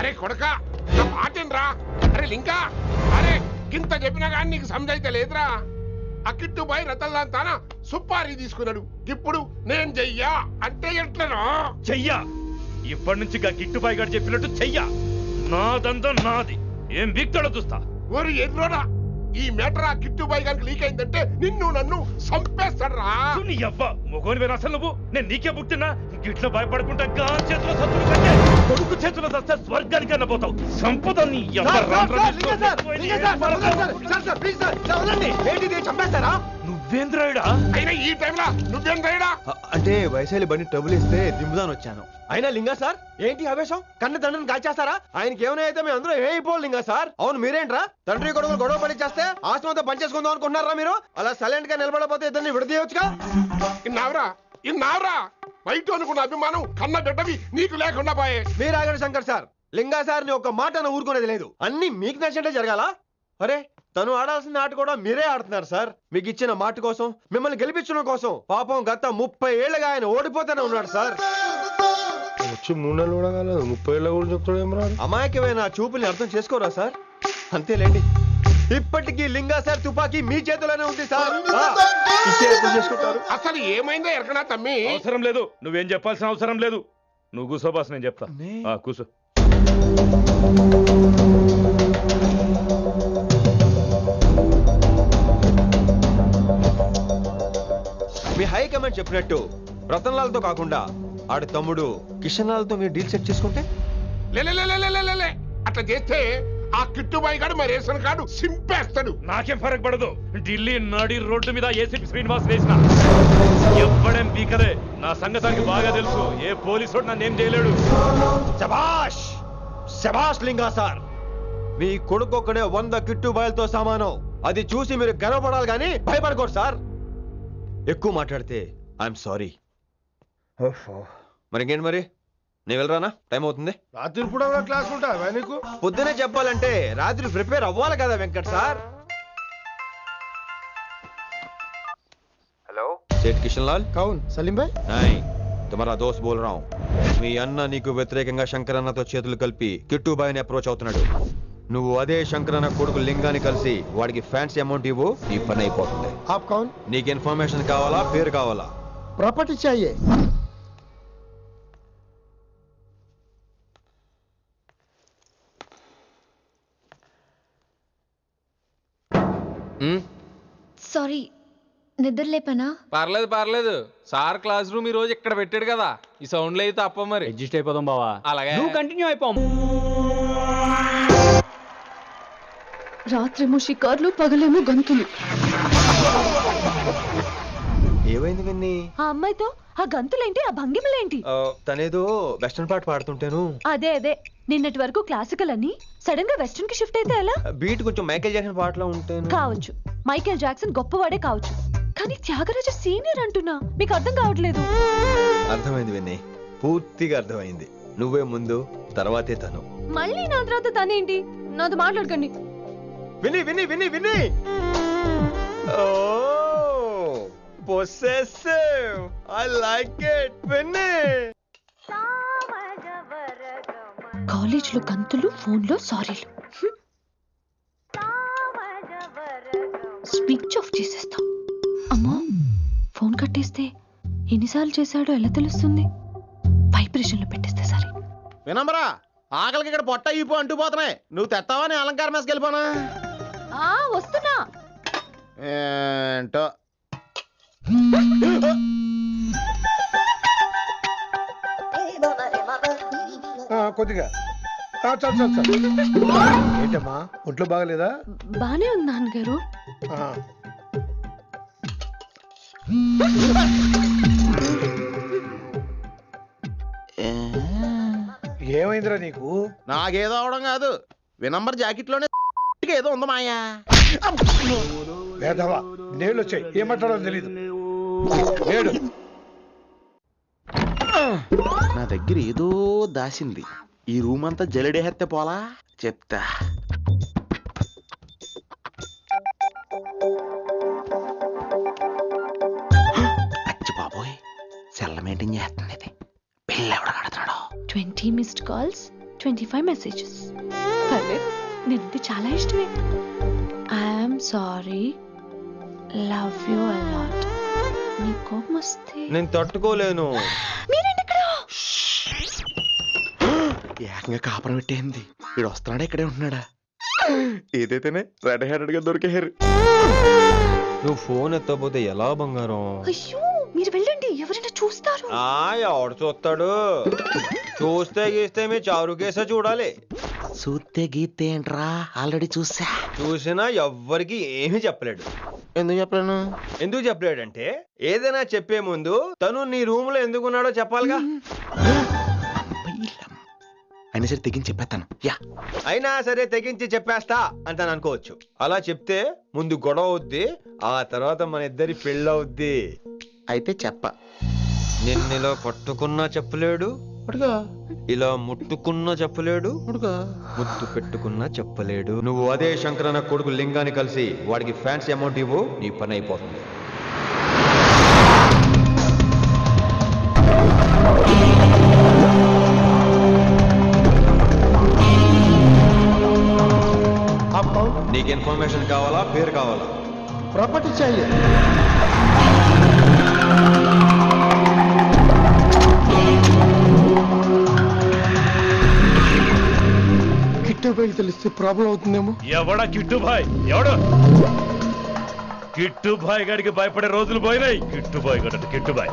అరే కొడక నా మాటేనరా. అరే లింకా, అరే ఇంత చెప్పినా కానీ నీకు సమజైతే లేదురా. ఆ కిట్టుబాయి రతల్లాంతానా సుపారీ తీసుకున్నాడు. ఇప్పుడు నేను చెయ్యా అంటే ఎట్లనో చెయ్యా. ఇప్పటి నుంచి కిట్టుబాయి గారు చెప్పినట్టు చెయ్యా. నాదంతా నాది. ఏం వీక్తాడో చూస్తా. ఓరి ఎర్రోడా, ఈ మేటర్ ఆ కిట్టుబాయి గారికి లీక్ అయిందంటే నిన్ను నన్ను చంపేస్తాడరా. నీ అబ్బా మొగోని అసలు నువ్వు. నేను నీకే పుట్టినా గిట్ల భయపడుకుంటా గాని చేతిలో సత్తులు కంటే కొడుకు చేతిలో సస్తే స్వర్గానికి అన్న పోతావు. సంపద నీ చంపేస్తారా? నువ్వేంద్రాయుడా? అయినా ఈ టైంలో నువ్వేం రైడా? అంటే వైశాలి బండి ట్రబుల్ ఇస్తే దింపుదాని వచ్చాను. అయినా లింగా సార్ ఏంటి ఆవేశం? కన్న తండ్రిని కాల్చేస్తారా? ఆయనకి ఏమైనా అయితే మేము అందరూ ఏమైపోవాలి లింగా సార్. అవును మీరేంట్రా తండ్రి కొడుకులు గొడవ పడి చేస్తే ఆశ్రమంతో పనిచేసుకుందాం అనుకుంటున్నారా మీరు? అలా సైలెంట్ గా నిలబడపోతే ఇద్దరిని విడదీయొచ్చుగా. ఇన్నావురా బయట అనుకున్న అభిమానం కన్న బిడ్డవి నీకు లేకుండా పోయే. మీరు ఆగండి శంకర్ సార్. లింగా సార్ ని ఒక మాట ఊరుకునేది లేదు. అన్ని మీకు నచ్చినట్టే జరగాల. అరే తను ఆడాల్సిన ఆట కూడా మీరే ఆడుతున్నారు సార్. మీకు ఇచ్చిన మాట కోసం, మిమ్మల్ని గెలిపించడం కోసం పాపం గత 30 ఏళ్ళగా ఆయన ఓడిపోతూనే ఉన్నాడు సార్. వచ్చి 3 నెలలు కూడా కాలేదు, 30 ఏళ్ళ కూడా చెప్తాడు. అమాయకమైన చూపుల్ని అర్థం చేసుకోరా సార్? అంతేలేండి. ఇప్పటికీ లింగా సార్ తుపాకీ మీ చేతిలోనే ఉంది సార్. చేసుకుంటారు. అసలు ఏమైందో ఎరకనా తమ్మి? అవసరం లేదు, నువ్వేం చెప్పాల్సిన అవసరం లేదు. నువ్వు కూసో బాస్, నేను చెప్తా. కూసో. మీ హైకమాండ్ చెప్పినట్టు రతన్ లాల్ తో కాకుండా ఆడి తమ్ముడు కిషన్ లాల్ తో మీరు డీల్ సెట్ చేసుకుంటే లే అట్లా చేస్తే ఆ కిట్టుబాయి గారు మరి రేషన్ కార్డు సింపేస్తాడు. నాకేం ఫరక్ పడదు. ఢిల్లీ నడి రోడ్డు మీద ఏసీపీ శ్రీనివాస్ వేసిన ఎవ్వడేం పీకలే. నా సంగతానికి బాగా తెలుసు. ఏ పోలీసు నన్నేం చేయలేడు. శభాష్ శభాష్ లింగా సార్. మీ కొడుకు ఒక్కడే 100 కిట్టుబాయిలతో సమానం. అది చూసి మీరు గర్వపడాలి కానీ భయపడకూడదు సార్. ఎక్కువ మాట్లాడితే ఐఎమ్ సారీ. మరి ఇంకేంటి మరి నేను వెళ్ళరానా? టైం అవుతుంది. రాత్రి కూడా క్లాస్ ఉంటా నీకు? పొద్దునే చెప్పాలంటే రాత్రి ప్రిపేర్ అవ్వాలి కదా వెంకట్ సార్. హలో సేठ కిషన్ లాల్. కౌన్ సలీం భాయ్? नहीं तुम्हारा दोस्त बोल रहा हूँ. మీ అన్న నీకు వ్యతిరేకంగా శంకర్ అన్నతో చేతులు కలిపి కిట్టుబాయిని అప్రోచ్ అవుతున్నాడు. నువ్వు అదే శంకర్ అన్న కొడుకు లింగాన్ని కలిసి వాడికి ఫ్యాన్సీ అమౌంట్ ఇవ్వు, ఈ పని అయిపోతుంది. आप कौन? నీకు ఇన్ఫర్మేషన్ కావాలా, పేరు కావాలా? प्रॉपर्टी चाहिए. సారీ నిద్ర లేపనా? పర్లేదు సార్ క్లాస్ రూమ్ ఈ రోజు ఇక్కడ పెట్టాడు కదా, ఈ సౌండ్లు అయితే తప్ప మరి అడ్జస్ట్ అయిపోదాం బావా. అలాగే నువ్వు కంటిన్యూ అయిపోం. రాత్రేమో షికార్లు, పగలేమో గంతులు. ఏమైంది విన్ని? ఆ అమ్మాయితో ఆ గంతులేంటి, ఆ భంగిమలేంటి? తనేదో వెస్టర్న్ పాట పాడుతుంటాను. అదే నిన్నటి వరకు క్లాసికల్ అని సడన్ గా వెస్టర్న్ కి షిఫ్ట్ అయితే ఎలా? బీట్ కొంచెం మైకేల్ జాక్సన్ పాటలో ఉంటాను. కావచ్చు, మైకేల్ జాక్సన్ గొప్పవాడే కావచ్చు, కానీ త్యాగరాజ సీనియర్ అంటున్నా. మీకు అర్థం కావట్లేదు. అర్థమైంది విన్ని, పూర్తిగా అర్థమైంది. నువ్వే ముందు, తర్వాతే తను. మళ్ళీ నా తర్వాత తనేంటి? నాతో మాట్లాడకండి. విని విని విని విని possessive. I like it. విని కాలేజ్ లో గంతులు, ఫోన్ లో సారీలు. స్విచ్ ఆఫ్ చేసేస్తా. అమ్మా ఫోన్ కట్టేస్తే ఎన్నిసార్లు చేశాడో ఎలా తెలుస్తుంది? వైబ్రేషన్ లో పెట్టేస్తే సరే. వినమ్రా, ఆకలికి ఇక్కడ పొట్ట ఇప్పు అంటుపోతున్నాయి. నువ్వు తెస్తావా నీ అలంకారం వేసుకెళ్ళిపోనా? వస్తున్నా. ఏంటో కొద్దిగా చాలు. ఏంటమ్మా ఒంట్లో బాగలేదా? బానే ఉంది నాన్నగారు. ఏమైందిరా నీకు? నాకేదో అవడం కాదు, వినంబర్ జాకెట్ లోనే ఏదో ఉంది మాయా. లేదవా నేళ్ళు వచ్చాయి, ఏమంటాడో తెలీదు. నేడు నా దగ్గర ఏదో దాసింది. ఈ రూమ్ అంతా జలడేహెత్తే పోలా చెప్తా. అచ్చి బాబోయ్, సెల్ల మెయింటైన్ చేస్తుంది. పిల్ల ఎవడ కడతాడో. 20 మిస్డ్ కాల్స్, 25 మెసేజెస్. పర్లేదు, నేనంటే చాలా ఇష్టమే. I'm sorry, love you a lot. నీ కోపం వస్తే నేను తట్టుకోలేను. మీరేంటి ఇక్కడ? ఏకంగా కాపురం పెట్టేయింది. వీడు వస్తున్నాడా ఇక్కడే ఉంటున్నాడా? ఏదైతేనే రెడ్ హ్యాండెడ్ గా దొరికేహారు. నువ్వు ఫోన్ ఎత్తకపోతే ఎలా బంగారం? అయ్యో, మీరు వెళ్ళండి, ఎవరైనా చూస్తారు. ఎవడు చూస్తాడు? చూస్తే గీస్తే మీ చారు కేసే చూడాలి. చూస్తే గీతే ఏంట్రా, ఆల్రెడీ చూసా. చూసినా ఎవ్వరికి ఏమీ చెప్పలేడు. ఎందుకు చెప్పలేను? ఎందుకు చెప్పలేడంటే ఏదైనా చెప్పే ముందు తను నీ రూమ్ లో ఎందుకున్నాడో చెప్పాలిగా. అయినా సరే తెగించి చెప్పేస్తాను. యా, అయినా సరే తెగించి చెప్పేస్తా అంటాను అనుకోవచ్చు. అలా చెప్తే ముందు గొడవ అవుద్ది, ఆ తర్వాత మన ఇద్దరి పెళ్ళవుద్ది. అయితే చెప్ప. నిన్నిలా పట్టుకున్నా చెప్పలేడు, అడుగా ఇలా ముట్టుకున్నా చెప్పలేడు, అడుగా ముద్దు పెట్టుకున్నా చెప్పలేడు. నువ్వు అదే శంకరన్న కొడుకు లింగాన్ని కలిసి వాడికి ఫ్యాన్సీ అమౌంట్ ఇవ్వు, నీ పని అయిపోతుంది. నీకు ఇన్ఫర్మేషన్ కావాలా, పేరు కావాలా? प्रॉपर्टी चाहिए। కిట్టు బయలు తెలిస్తే ప్రాబ్లం అవుతుందేమో. ఎవడా కిట్టు భాయ్? ఎవడు కిట్టు భాయ్ గారికి భయపడే రోజులు పోయినాయి. కిట్టు భాయ్ గడ కిట్టు భాయ్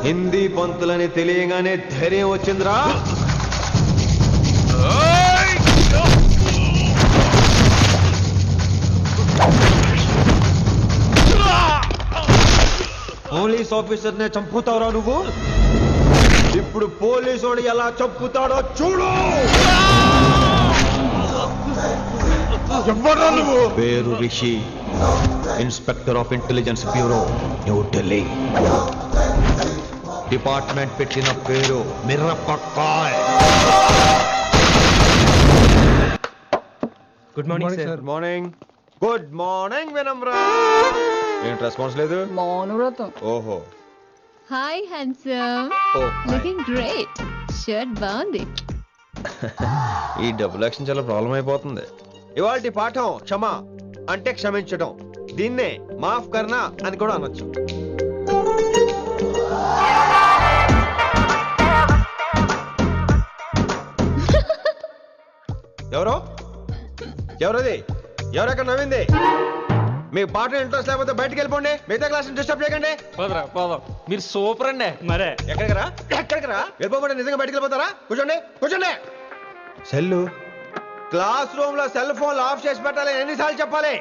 హిందీ పంతులని తెలియగానే ధైర్యం వచ్చిందిరా. పోలీస్ ఆఫీసర్ నే చంపుతావురా నువ్వు. ఇప్పుడు పోలీసు ఎలా చంపుతాడో చూడు. ఎవరా నువ్వు? పేరు Rishi, inspector of intelligence bureau, new Delhi. Department పెట్టిన పేరు మిరపకాయ్. Good morning sir. Good morning. Good morning Vinamra. ఏంటి రెస్పాన్స్ లేదు? మౌనవ్రతం. ఓహో. Hi handsome, oh looking great. Shirt బాగుంది. ఈ డబుల్ యాక్షన్ చాలా ప్రాబ్లం అయిపోతుంది. ఇవాల్టి పాఠం క్షమ అంటే క్షమించడం. దీన్నే మాఫ్ కర్నా అని కూడా అనొచ్చు. ఎవరో ఎవరది? ఎవరెక్కడ నవ్వింది? మీ పాట ఇంట్రెస్ట్ లేకపోతే బయటకు వెళ్ళిపోండి. మిగతా క్లాస్ డిస్టర్బ్ చేయకండి. పోదాం. మీరు సూపర్ అండి. మరే ఎక్కడికి రా వెళ్ళిపోకుండా నిజంగా బయటకు వెళ్ళిపోతారా? కూర్చోండి. సెల్లు క్లాస్ రూమ్ లో సెల్ ఫోన్ ఆఫ్ చేసి పెట్టాలి. ఎన్నిసార్లు చెప్పాలి?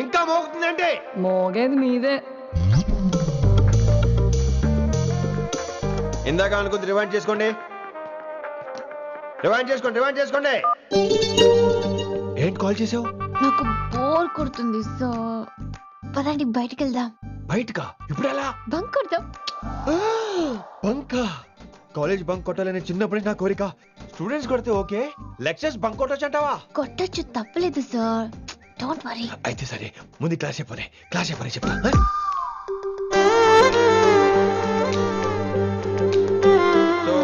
ఇంకా మోగుతుందంటే మోగేది మీదే. ఇందాక అనుకుంది రివైండ్ చేసుకోండి. ఏంటి కాల్ చేసావు? నాకు బోర్ కొడుతుంది, సో పదండి బయటికి వెళ్దాం. బయటకా? ఇప్పుడు ఎలా? బంక్ కొడదాం. బంకా? కాలేజ్ బంక్ కొట్టాలని చిన్నప్పటి నా కోరిక. స్టూడెంట్స్ కొడితే ఓకే, లెక్చర్స్ బంక్ కొట్టొచ్చు అంటావా? కొట్టచ్చు, తప్పలేదు సార్. Don't worry. అయితే సరే, ముందు క్లాస్ చెప్పనే చెప్తా. So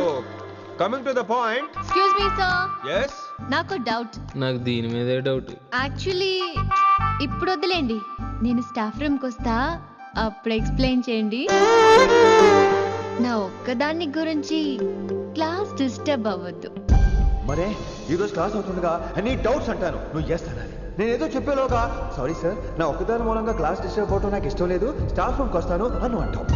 coming to the point. Excuse me sir, yes. నాకు డౌట్. నాకు దీని మీదే డౌట్. యాక్చువల్లీ ఇప్పుడు వద్దులేండి, నేను స్టాఫ్ రూమ్కి వస్తా, అప్పుడు ఎక్స్ప్లెయిన్ చేయండి. నా ఒక్కదాన్ని గురించి క్లాస్ డిస్టర్బ్ అవ్వద్దు. మరే ఈ రోజు క్లాస్ అవుతుండగా ఎనీ డౌట్స్ అంటాను, నువ్వు ఎస్ అనాలి. నేను ఏదో చెప్పేలోగా సారీ సార్, నా ఒక్కదాని మూలంగా క్లాస్ డిస్టర్బ్ అవటం నాకు ఇష్టం లేదు, స్టాఫ్ రూమ్కి వస్తాను అను అంటావు.